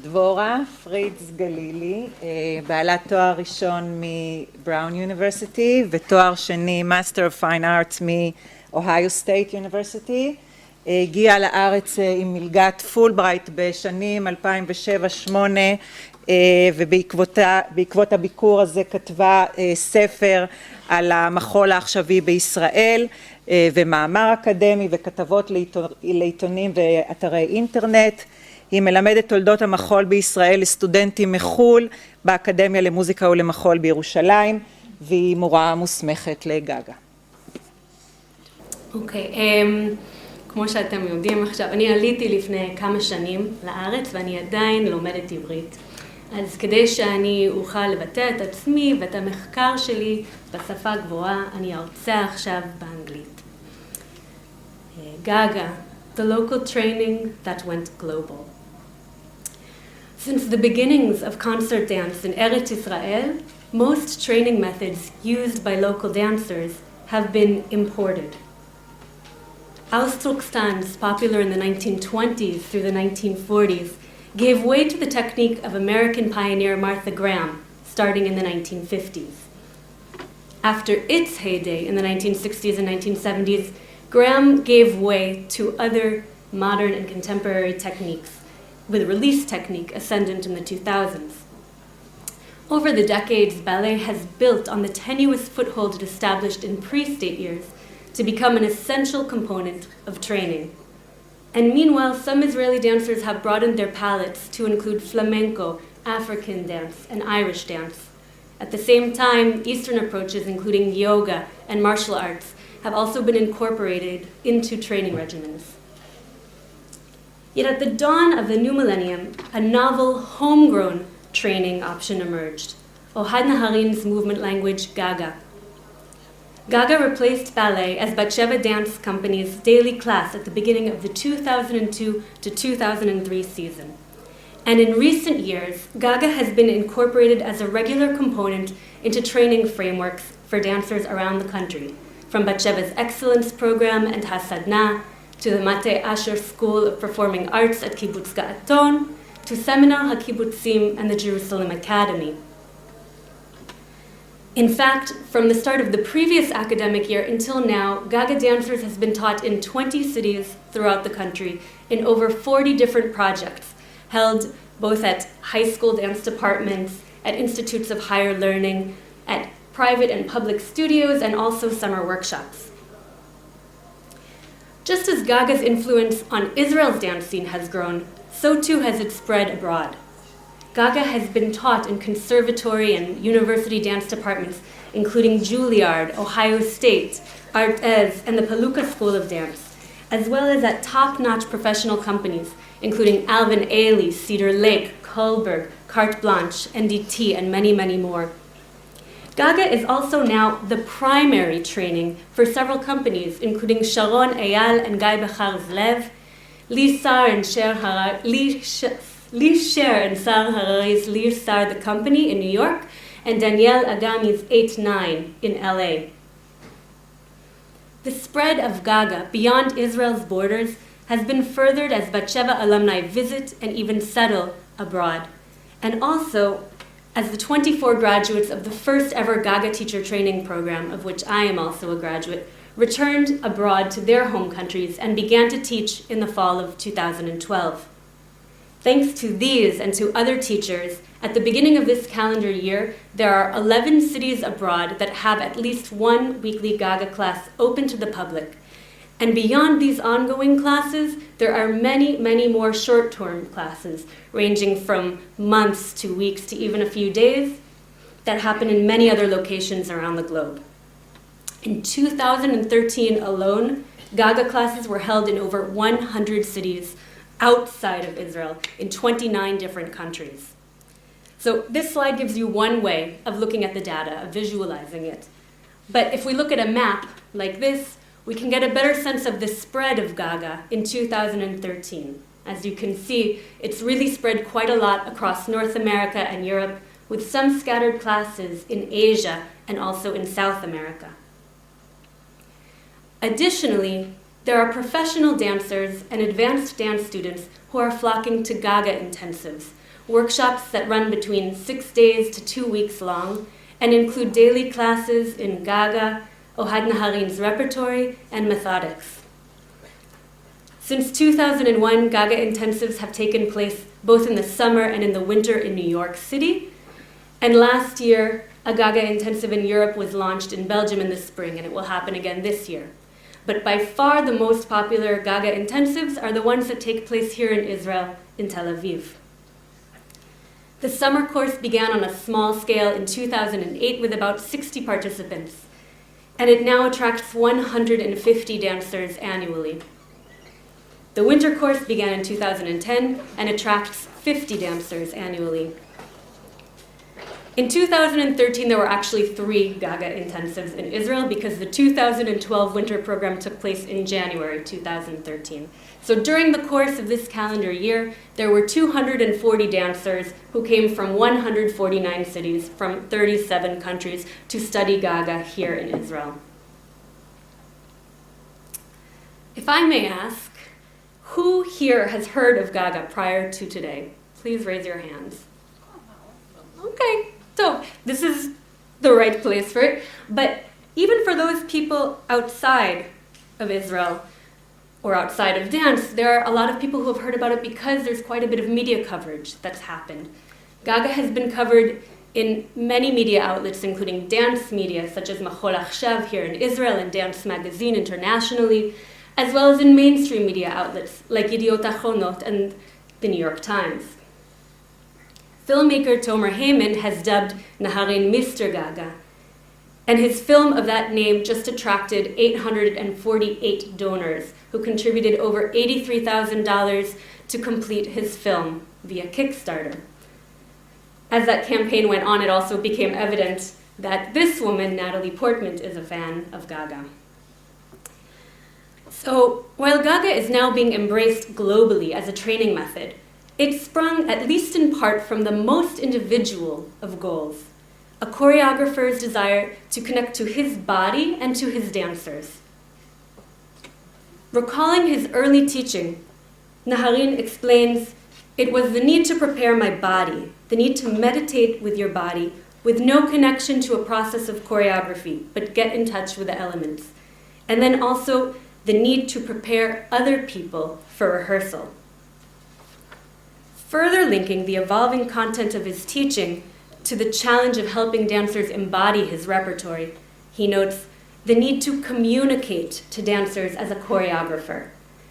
דבורה פריץ גלילי, בעלת תואר ראשון מבראון יוניברסיטי ותואר שני Master of Fine Arts מאוהיו סטייט יוניברסיטי. הגיעה לארץ עם מלגת פולברייט בשנים 2007-2008, ובעקבות הביקור הזה כתבה ספר על המחול העכשווי בישראל, ומאמר אקדמי וכתבות לעיתונים ואתרי אינטרנט. היא מלמדת תולדות המחול בישראל לסטודנטים מחול באקדמיה למוזיקה ולמחול בירושלים, והיא מורה מוסמכת לגאגא. אוקיי, כמו שאתם יודעים עכשיו, אני עליתי לפני כמה שנים לארץ ואני עדיין לומדת עברית. אז כדי שאני אוכל לבטא את עצמי ואת המחקר שלי בשפה גבוהה, אני ארצה עכשיו באנגלית. גאגא, the local training that went global. Since the beginnings of concert dance in Eretz Israel, most training methods used by local dancers have been imported. Ausdruckstanz, popular in the 1920s through the 1940s, gave way to the technique of American pioneer Martha Graham, starting in the 1950s. After its heyday in the 1960s and 1970s, Graham gave way to other modern and contemporary techniques, with release technique ascendant in the 2000s. Over the decades, ballet has built on the tenuous foothold it established in pre-state years to become an essential component of training. And meanwhile, some Israeli dancers have broadened their palettes to include flamenco, African dance, and Irish dance. At the same time, Eastern approaches, including yoga and martial arts, have also been incorporated into training regimens. Yet at the dawn of the new millennium, a novel, homegrown training option emerged, Ohad Naharin's movement language, Gaaga. Gaaga replaced ballet as Batsheva Dance Company's daily class at the beginning of the 2002 to 2003 season. And in recent years, Gaaga has been incorporated as a regular component into training frameworks for dancers around the country, from Batsheva's Excellence Program and Hasadna, to the Mate Asher School of Performing Arts at Kibbutz Ga'aton, to Seminar HaKibbutzim and the Jerusalem Academy. In fact, from the start of the previous academic year until now, Gaaga dancers has been taught in 20 cities throughout the country in over 40 different projects, held both at high school dance departments, at institutes of higher learning, at private and public studios, and also summer workshops. Just as Gaaga's influence on Israel's dance scene has grown, so too has it spread abroad. Gaaga has been taught in conservatory and university dance departments, including Juilliard, Ohio State, Art Ez, and the Palooka School of Dance, as well as at top-notch professional companies, including Alvin Ailey, Cedar Lake, Kohlberg, Carte Blanche, NDT, and many, many more. Gaaga is also now the primary training for several companies, including Sharon Eyal and Guy Bechar's Lev, Lee Sar and Sher Harari's Lee Sar the Company in New York, and Danielle Agami's 8-9 in LA. The spread of Gaaga beyond Israel's borders has been furthered as Batsheva alumni visit and even settle abroad, and also as the 24 graduates of the first ever Gaaga teacher training program, of which I am also a graduate, returned abroad to their home countries and began to teach in the fall of 2012. Thanks to these and to other teachers, at the beginning of this calendar year, there are 11 cities abroad that have at least one weekly Gaaga class open to the public. And beyond these ongoing classes, there are many, many more short-term classes, ranging from months to weeks to even a few days, that happen in many other locations around the globe. In 2013 alone, Gaaga classes were held in over 100 cities outside of Israel in 29 different countries. So this slide gives you one way of looking at the data, of visualizing it. But if we look at a map like this, we can get a better sense of the spread of Gaaga in 2013. As you can see, it's really spread quite a lot across North America and Europe, with some scattered classes in Asia and also in South America. Additionally, there are professional dancers and advanced dance students who are flocking to Gaaga intensives, workshops that run between 6 days to 2 weeks long and include daily classes in Gaaga, Ohad Naharin's repertory, and methodics. Since 2001, Gaaga intensives have taken place both in the summer and in the winter in New York City. And last year, a Gaaga intensive in Europe was launched in Belgium in the spring, and it will happen again this year. But by far the most popular Gaaga intensives are the ones that take place here in Israel, in Tel Aviv. The summer course began on a small scale in 2008 with about 60 participants, and it now attracts 150 dancers annually. The winter course began in 2010 and attracts 50 dancers annually. In 2013, there were actually 3 Gaaga intensives in Israel because the 2012 winter program took place in January 2013. So during the course of this calendar year, there were 240 dancers who came from 149 cities from 37 countries to study Gaaga here in Israel. If I may ask, who here has heard of Gaaga prior to today? Please raise your hands. Okay, so this is the right place for it. But even for those people outside of Israel or outside of dance, there are a lot of people who have heard about it because there's quite a bit of media coverage that's happened. Gaaga has been covered in many media outlets, including dance media such as Mahol here in Israel and Dance Magazine internationally, as well as in mainstream media outlets like Yediot Ahronot and the New York Times. Filmmaker Tomer Heyman has dubbed Naharin Mr. Gaaga, and his film of that name just attracted 848 donors who contributed over $83,000 to complete his film via Kickstarter. As that campaign went on, it also became evident that this woman, Natalie Portman, is a fan of Gaaga. So while Gaaga is now being embraced globally as a training method, it sprung, at least in part, from the most individual of goals, a choreographer's desire to connect to his body and to his dancers. Recalling his early teaching, Naharin explains, "It was the need to prepare my body, the need to meditate with your body, with no connection to a process of choreography, but get in touch with the elements. And then also the need to prepare other people for rehearsal." Further linking the evolving content of his teaching to the challenge of helping dancers embody his repertory, he notes the need to communicate to dancers as a choreographer,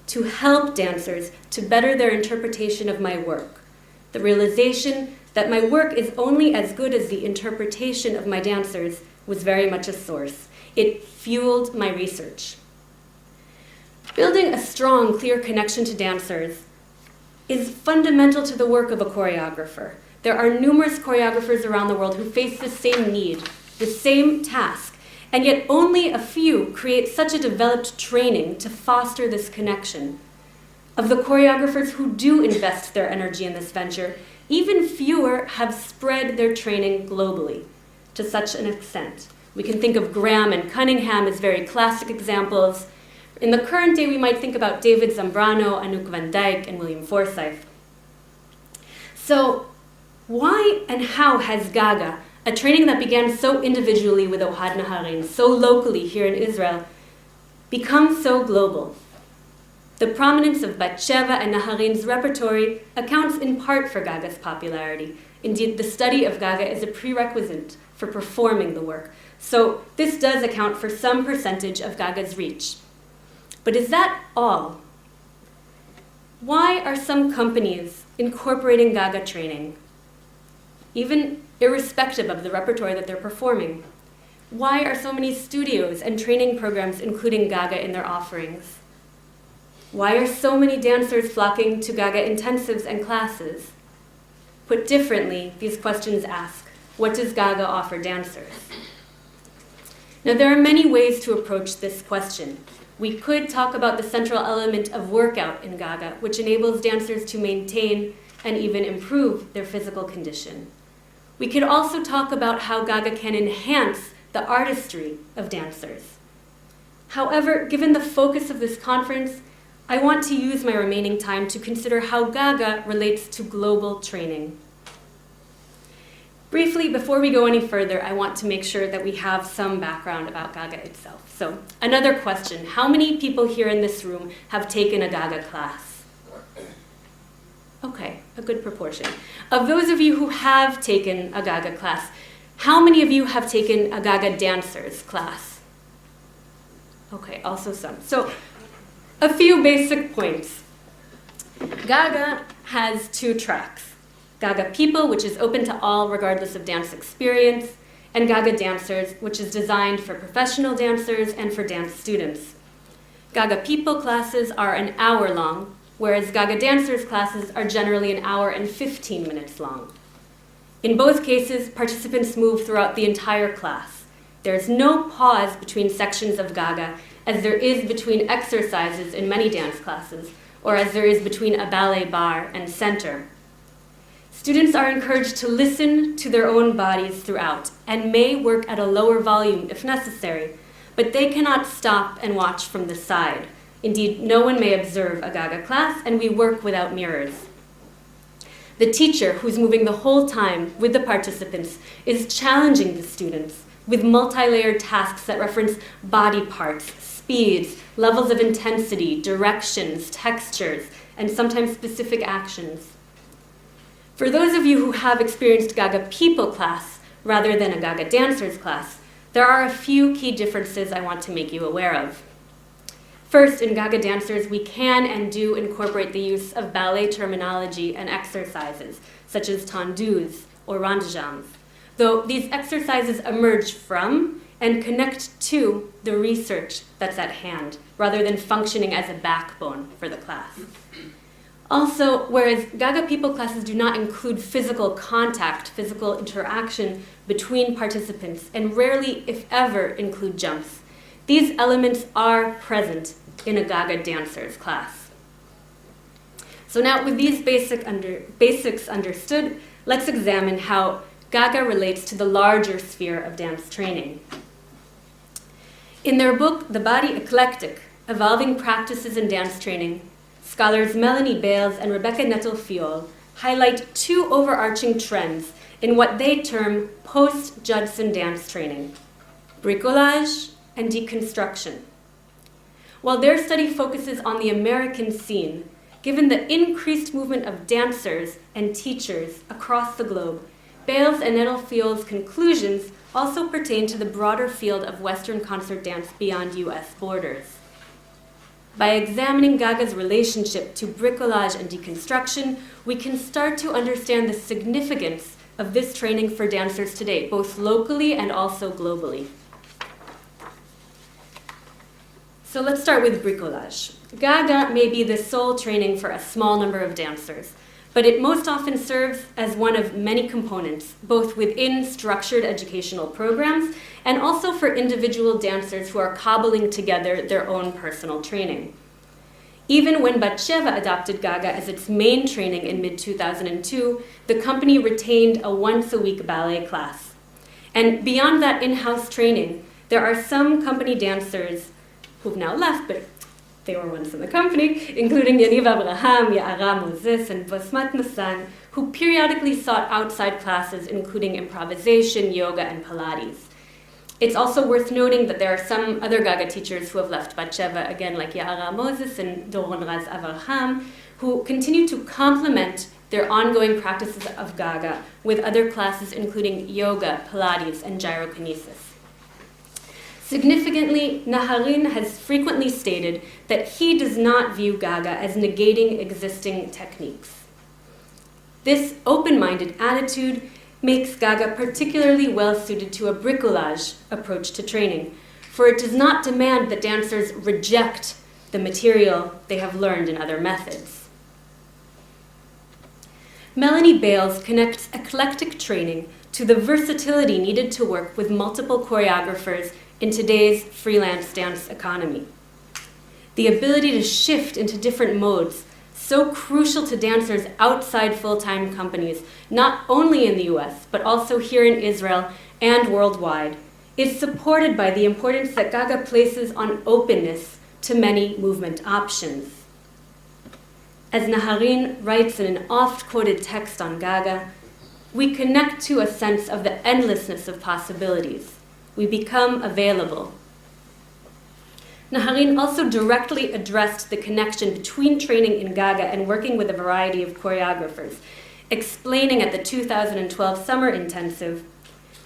to help dancers to better their interpretation of my work, the realization that my work is only as good as the interpretation of my dancers was very much a source. It fueled my research. Building a strong, clear connection to dancers is fundamental to the work of a choreographer. There are numerous choreographers around the world who face the same need, the same task, and yet only a few create such a developed training to foster this connection. Of the choreographers who do invest their energy in this venture, even fewer have spread their training globally to such an extent. We can think of Graham and Cunningham as very classic examples. In the current day, we might think about David Zambrano, Anouk van Dijk, and William Forsythe. So why and how has Gaaga, a training that began so individually with Ohad Naharin, so locally here in Israel, become so global? The prominence of Batsheva and Naharin's repertory accounts in part for Gaaga's popularity. Indeed, the study of Gaaga is a prerequisite for performing the work. So this does account for some percentage of Gaaga's reach. But is that all? Why are some companies incorporating Gaaga training, even irrespective of the repertoire that they're performing? Why are so many studios and training programs including Gaaga in their offerings? Why are so many dancers flocking to Gaaga intensives and classes? Put differently, these questions ask, what does Gaaga offer dancers? Now, there are many ways to approach this question. We could talk about the central element of workout in Gaaga, which enables dancers to maintain and even improve their physical condition. We could also talk about how Gaaga can enhance the artistry of dancers, However, given the focus of this conference, I want to use my remaining time to consider how Gaaga relates to global training. Briefly, before we go any further, I want to make sure that we have some background about Gaaga itself. So, another question: how many people here in this room have taken a Gaaga class? Okay, a good proportion. Of those of you who have taken a Gaaga class, how many of you have taken a Gaaga dancers class? Okay, also some. So, a few basic points. Gaaga has 2 tracks. Gaaga People, which is open to all regardless of dance experience, and Gaaga Dancers, which is designed for professional dancers and for dance students. Gaaga People classes are an hour long, whereas Gaaga Dancers classes are generally an hour and 15 minutes long. In both cases, participants move throughout the entire class. There's no pause between sections of Gaaga, as there is between exercises in many dance classes, or as there is between a ballet bar and center. Students are encouraged to listen to their own bodies throughout and may work at a lower volume if necessary, but they cannot stop and watch from the side. Indeed, no one may observe a Gaaga class, and we work without mirrors. The teacher, who's moving the whole time with the participants, is challenging the students with multi-layered tasks that reference body parts, speeds, levels of intensity, directions, textures, and sometimes specific actions. For those of you who have experienced Gaaga People class rather than a Gaaga Dancers class, there are a few key differences I want to make you aware of. First, in Gaaga Dancers, we can and do incorporate the use of ballet terminology and exercises, such as tendus or rond de jambes, though these exercises emerge from and connect to the research that's at hand, rather than functioning as a backbone for the class. Also, whereas Gaaga People classes do not include physical contact, physical interaction between participants, and rarely, if ever, include jumps, these elements are present in a Gaaga Dancers class. So now, with these basics understood, let's examine how Gaaga relates to the larger sphere of dance training. In their book, The Body Eclectic: Evolving Practices in Dance Training, scholars Melanie Bales and Rebecca Nettle-Fiol highlight 2 overarching trends in what they term post-Judson dance training: bricolage and deconstruction. While their study focuses on the American scene, given the increased movement of dancers and teachers across the globe, Bales and Nettle-Fiol's conclusions also pertain to the broader field of Western concert dance beyond US borders. By examining Gaaga's relationship to bricolage and deconstruction, we can start to understand the significance of this training for dancers today, both locally and also globally. So let's start with bricolage. Gaaga may be the sole training for a small number of dancers, but it most often serves as one of many components, both within structured educational programs and also for individual dancers who are cobbling together their own personal training. Even when Batsheva adopted Gaaga as its main training in mid-2002, the company retained a once-a-week ballet class. And beyond that in-house training, there are some company dancers who've now left, but they were once in the company, including Yaniv Abraham, Ya'ara Moses, and Bosmat Nassan, who periodically sought outside classes, including improvisation, yoga, and Pilates. It's also worth noting that there are some other Gaaga teachers who have left Batsheva, again, like Ya'ara Moses and Doron Raz Avraham, who continue to complement their ongoing practices of Gaaga with other classes, including yoga, Pilates, and gyrokinesis. Significantly, Naharin has frequently stated that he does not view Gaaga as negating existing techniques. This open-minded attitude makes Gaaga particularly well-suited to a bricolage approach to training, for it does not demand that dancers reject the material they have learned in other methods. Melanie Bales connects eclectic training to the versatility needed to work with multiple choreographers in today's freelance dance economy. The ability to shift into different modes, so crucial to dancers outside full-time companies, not only in the US, but also here in Israel and worldwide, is supported by the importance that Gaaga places on openness to many movement options. As Naharin writes in an oft-quoted text on Gaaga, we connect to a sense of the endlessness of possibilities. We become available. Naharin also directly addressed the connection between training in Gaaga and working with a variety of choreographers, explaining at the 2012 Summer Intensive,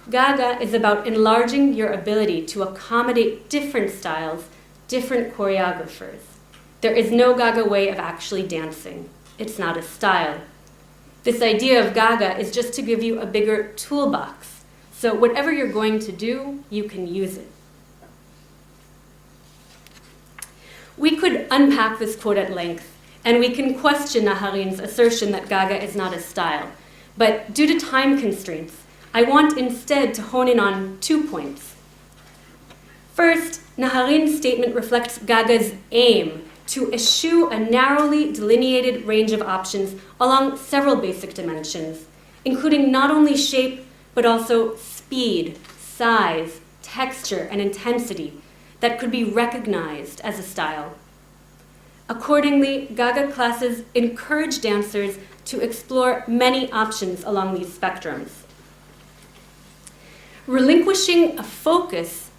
Gaaga is about enlarging your ability to accommodate different styles, different choreographers. There is no Gaaga way of actually dancing. It's not a style. This idea of Gaaga is just to give you a bigger toolbox. So whatever you're going to do, you can use it. We could unpack this quote at length, and we can question Naharin's assertion that Gaaga is not a style. But due to time constraints, I want instead to hone in on 2 points. First, Naharin's statement reflects Gaaga's aim to eschew a narrowly delineated range of options along several basic dimensions, including not only shape, but also speed, size, texture, and intensity that could be recognized as a style. Accordingly, Gaaga classes encourage dancers to explore many options along these spectrums. Relinquishing a focus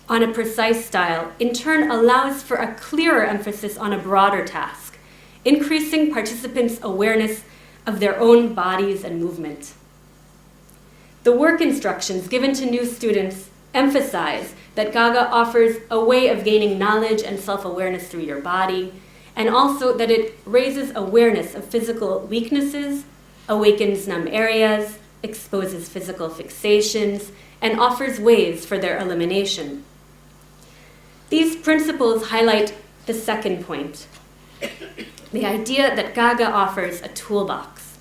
on a precise style in turn allows for a clearer emphasis on a broader task, increasing participants' awareness of their own bodies and movement. The work instructions given to new students emphasize that Gaaga offers a way of gaining knowledge and self-awareness through your body, and also that it raises awareness of physical weaknesses, awakens numb areas, exposes physical fixations, and offers ways for their elimination. These principles highlight the second point, the idea that Gaaga offers a toolbox.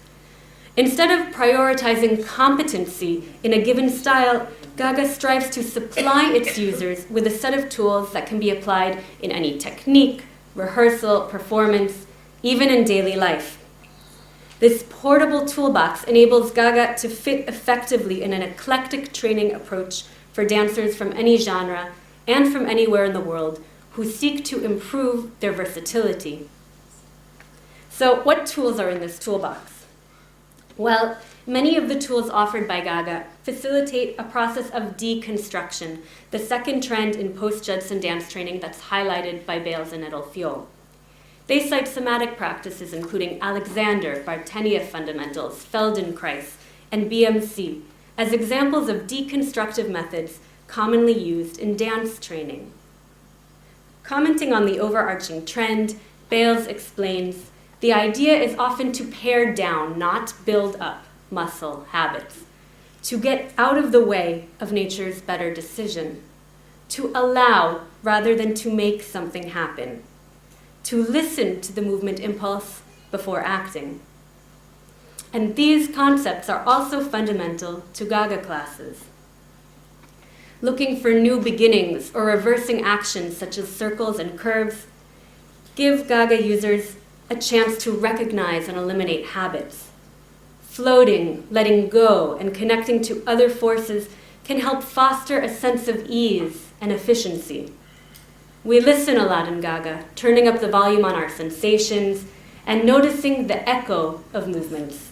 Instead of prioritizing competency in a given style, Gaaga strives to supply its users with a set of tools that can be applied in any technique, rehearsal, performance, even in daily life. This portable toolbox enables Gaaga to fit effectively in an eclectic training approach for dancers from any genre and from anywhere in the world who seek to improve their versatility. So what tools are in this toolbox? Well, many of the tools offered by Gaaga facilitate a process of deconstruction, the second trend in post-Judson dance training that's highlighted by Bales and Edelfiol. They cite somatic practices including Alexander, Bartenieff fundamentals, Feldenkrais, and BMC as examples of deconstructive methods commonly used in dance training. Commenting on the overarching trend, Bales explains, the idea is often to pare down, not build up, muscle habits, to get out of the way of nature's better decision, to allow rather than to make something happen, to listen to the movement impulse before acting. And these concepts are also fundamental to Gaaga classes. Looking for new beginnings or reversing actions such as circles and curves, give Gaaga users a chance to recognize and eliminate habits. Floating, letting go, and connecting to other forces can help foster a sense of ease and efficiency. We listen a lot in Gaaga, turning up the volume on our sensations and noticing the echo of movements.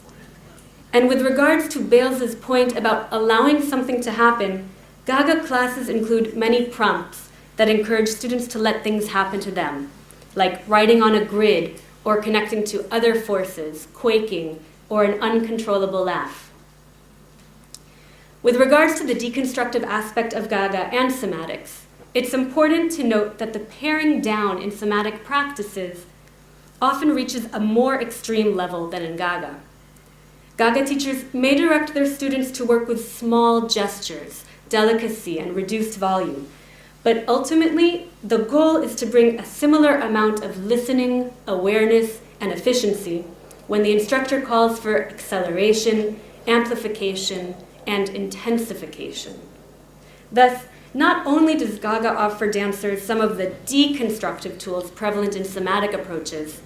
And with regards to Bales's point about allowing something to happen, Gaaga classes include many prompts that encourage students to let things happen to them, like writing on a grid or connecting to other forces, quaking, or an uncontrollable laugh. With regards to the deconstructive aspect of Gaaga and somatics, it's important to note that the paring down in somatic practices often reaches a more extreme level than in Gaaga. Gaaga teachers may direct their students to work with small gestures, delicacy, and reduced volume, but ultimately, the goal is to bring a similar amount of listening, awareness, and efficiency when the instructor calls for acceleration, amplification, and intensification. Thus, not only does Gaaga offer dancers some of the deconstructive tools prevalent in somatic approaches,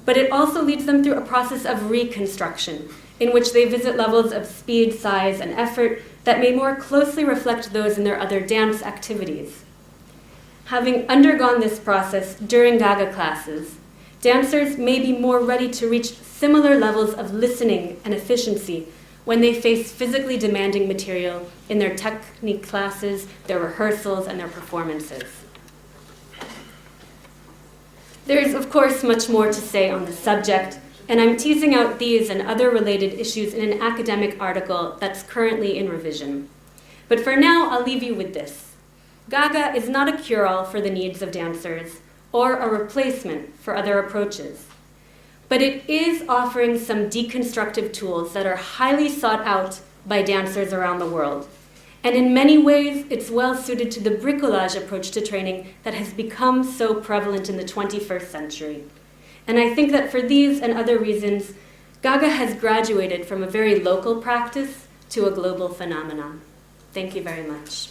but it also leads them through a process of reconstruction in which they visit levels of speed, size, and effort that may more closely reflect those in their other dance activities. Having undergone this process during Gaaga classes, dancers may be more ready to reach similar levels of listening and efficiency when they face physically demanding material in their technique classes, their rehearsals, and their performances. There is, of course, much more to say on the subject, and I'm teasing out these and other related issues in an academic article that's currently in revision. But for now, I'll leave you with this. Gaaga is not a cure-all for the needs of dancers or a replacement for other approaches, but it is offering some deconstructive tools that are highly sought out by dancers around the world. And in many ways, it's well suited to the bricolage approach to training that has become so prevalent in the 21st century. And I think that for these and other reasons, Gaaga has graduated from a very local practice to a global phenomenon. Thank you very much.